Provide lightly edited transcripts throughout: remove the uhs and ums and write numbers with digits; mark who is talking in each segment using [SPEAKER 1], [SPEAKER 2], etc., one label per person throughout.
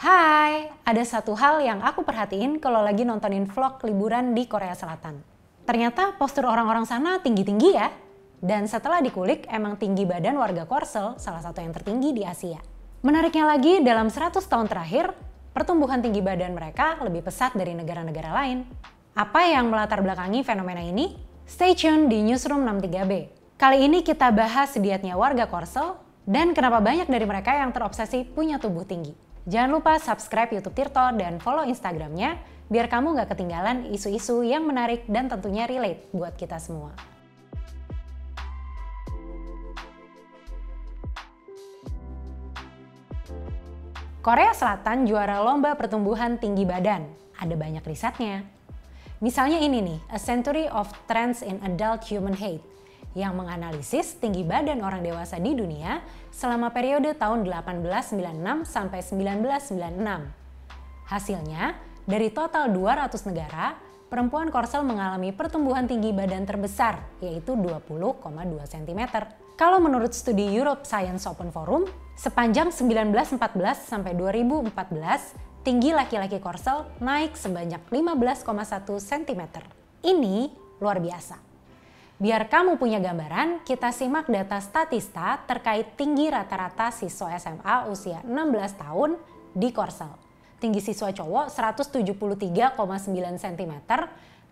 [SPEAKER 1] Hai, ada satu hal yang aku perhatiin kalau lagi nontonin vlog liburan di Korea Selatan. Ternyata postur orang-orang sana tinggi-tinggi ya. Dan setelah dikulik, emang tinggi badan warga Korsel salah satu yang tertinggi di Asia. Menariknya lagi, dalam 100 tahun terakhir, pertumbuhan tinggi badan mereka lebih pesat dari negara-negara lain. Apa yang melatar belakangi fenomena ini? Stay tune di Newsroom 63B. Kali ini kita bahas sediatnya warga Korsel dan kenapa banyak dari mereka yang terobsesi punya tubuh tinggi. Jangan lupa subscribe YouTube Tirto dan follow Instagramnya biar kamu gak ketinggalan isu-isu yang menarik dan tentunya relate buat kita semua. Korea Selatan juara lomba pertumbuhan tinggi badan. Ada banyak risetnya. Misalnya ini nih, A Century of Trends in Adult Human Height, yang menganalisis tinggi badan orang dewasa di dunia selama periode tahun 1896 sampai 1996. Hasilnya, dari total 200 negara, perempuan Korsel mengalami pertumbuhan tinggi badan terbesar, yaitu 20,2 cm. Kalau menurut studi Europe Science Open Forum, sepanjang 1914 sampai 2014, tinggi laki-laki Korsel naik sebanyak 15,1 cm. Ini luar biasa. Biar kamu punya gambaran, kita simak data statista terkait tinggi rata-rata siswa SMA usia 16 tahun di Korsel. Tinggi siswa cowok 173,9 cm,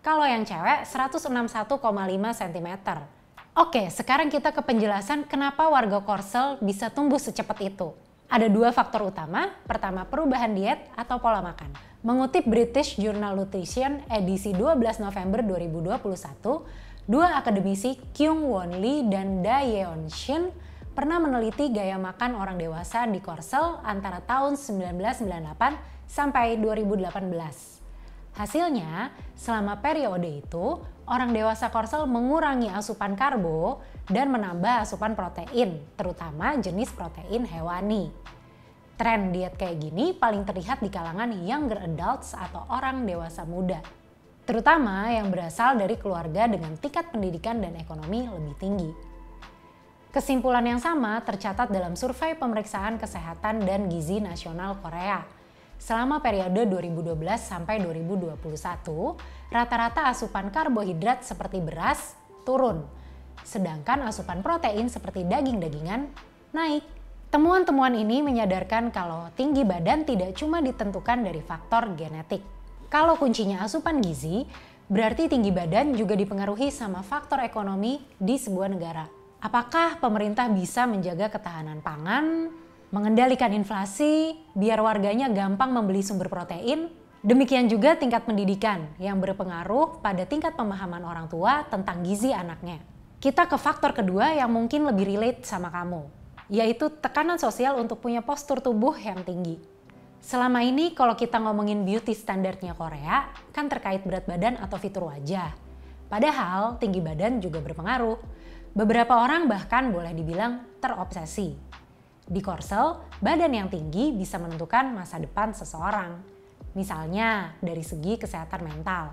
[SPEAKER 1] kalau yang cewek 161,5 cm. Oke, sekarang kita ke penjelasan kenapa warga Korsel bisa tumbuh secepat itu. Ada dua faktor utama, pertama perubahan diet atau pola makan. Mengutip British Journal Nutrition edisi 12 November 2021, dua akademisi Kyung Won Lee dan Da Yeon Shin pernah meneliti gaya makan orang dewasa di Korsel antara tahun 1998 sampai 2018. Hasilnya, selama periode itu, orang dewasa Korsel mengurangi asupan karbo dan menambah asupan protein, terutama jenis protein hewani. Tren diet kayak gini paling terlihat di kalangan younger adults atau orang dewasa muda, terutama yang berasal dari keluarga dengan tingkat pendidikan dan ekonomi lebih tinggi. Kesimpulan yang sama tercatat dalam survei pemeriksaan kesehatan dan gizi nasional Korea. Selama periode 2012 sampai 2021, rata-rata asupan karbohidrat seperti beras turun, sedangkan asupan protein seperti daging-dagingan naik. Temuan-temuan ini menyadarkan kalau tinggi badan tidak cuma ditentukan dari faktor genetik. Kalau kuncinya asupan gizi, berarti tinggi badan juga dipengaruhi sama faktor ekonomi di sebuah negara. Apakah pemerintah bisa menjaga ketahanan pangan, mengendalikan inflasi, biar warganya gampang membeli sumber protein? Demikian juga tingkat pendidikan yang berpengaruh pada tingkat pemahaman orang tua tentang gizi anaknya. Kita ke faktor kedua yang mungkin lebih relate sama kamu, yaitu tekanan sosial untuk punya postur tubuh yang tinggi. Selama ini kalau kita ngomongin beauty standarnya Korea, kan terkait berat badan atau fitur wajah. Padahal tinggi badan juga berpengaruh. Beberapa orang bahkan boleh dibilang terobsesi. Di Korsel, badan yang tinggi bisa menentukan masa depan seseorang. Misalnya dari segi kesehatan mental.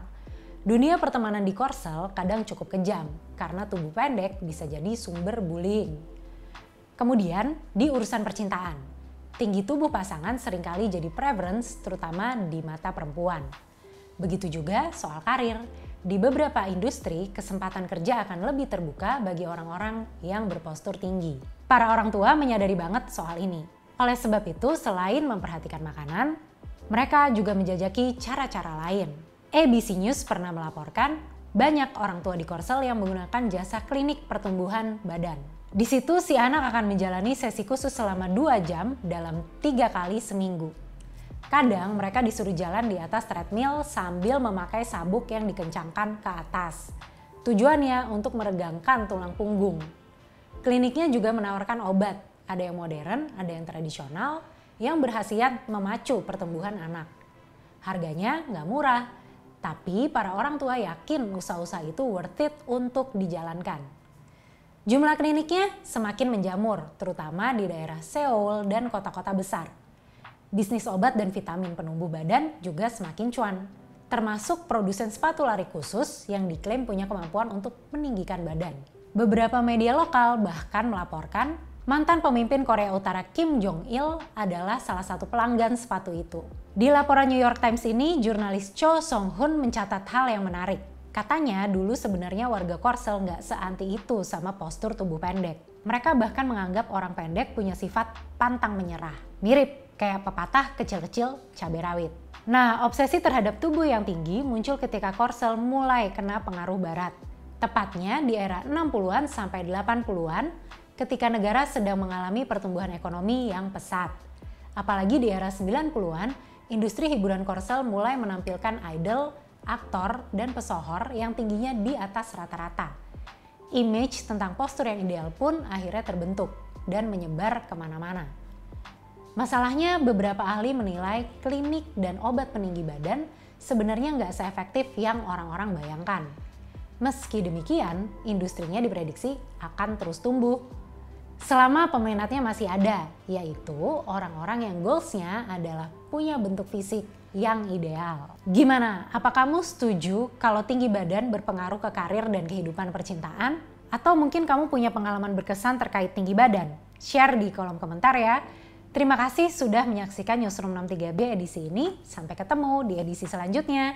[SPEAKER 1] Dunia pertemanan di Korsel kadang cukup kejam karena tubuh pendek bisa jadi sumber bullying. Kemudian di urusan percintaan, tinggi tubuh pasangan seringkali jadi preference terutama di mata perempuan. Begitu juga soal karir. Di beberapa industri, kesempatan kerja akan lebih terbuka bagi orang-orang yang berpostur tinggi. Para orang tua menyadari banget soal ini. Oleh sebab itu, selain memperhatikan makanan, mereka juga menjajaki cara-cara lain. ABC News pernah melaporkan banyak orang tua di Korsel yang menggunakan jasa klinik pertumbuhan badan. Di situ si anak akan menjalani sesi khusus selama 2 jam dalam 3 kali seminggu. Kadang mereka disuruh jalan di atas treadmill sambil memakai sabuk yang dikencangkan ke atas. Tujuannya untuk meregangkan tulang punggung. Kliniknya juga menawarkan obat, ada yang modern, ada yang tradisional, yang berkhasiat memacu pertumbuhan anak. Harganya nggak murah, tapi para orang tua yakin usaha-usaha itu worth it untuk dijalankan. Jumlah kliniknya semakin menjamur, terutama di daerah Seoul dan kota-kota besar. Bisnis obat dan vitamin penumbuh badan juga semakin cuan, termasuk produsen sepatu lari khusus yang diklaim punya kemampuan untuk meninggikan badan. Beberapa media lokal bahkan melaporkan Mantan pemimpin Korea Utara Kim Jong-il adalah salah satu pelanggan sepatu itu. Di laporan New York Times ini, jurnalis Cho Song-hun mencatat hal yang menarik. Katanya dulu sebenarnya warga Korsel nggak seanti itu sama postur tubuh pendek. Mereka bahkan menganggap orang pendek punya sifat pantang menyerah. Mirip kayak pepatah kecil-kecil cabai rawit. Nah, obsesi terhadap tubuh yang tinggi muncul ketika Korsel mulai kena pengaruh barat. Tepatnya di era 60-an sampai 80-an ketika negara sedang mengalami pertumbuhan ekonomi yang pesat. Apalagi di era 90-an, industri hiburan Korsel mulai menampilkan idol, aktor, dan pesohor yang tingginya di atas rata-rata. Image tentang postur yang ideal pun akhirnya terbentuk dan menyebar kemana-mana. Masalahnya beberapa ahli menilai klinik dan obat peninggi badan sebenarnya nggak seefektif yang orang-orang bayangkan. Meski demikian, industrinya diprediksi akan terus tumbuh selama peminatnya masih ada, yaitu orang-orang yang goals-nya adalah punya bentuk fisik yang ideal. Gimana? Apa kamu setuju kalau tinggi badan berpengaruh ke karir dan kehidupan percintaan? Atau mungkin kamu punya pengalaman berkesan terkait tinggi badan? Share di kolom komentar ya. Terima kasih sudah menyaksikan Newsroom 63B edisi ini. Sampai ketemu di edisi selanjutnya.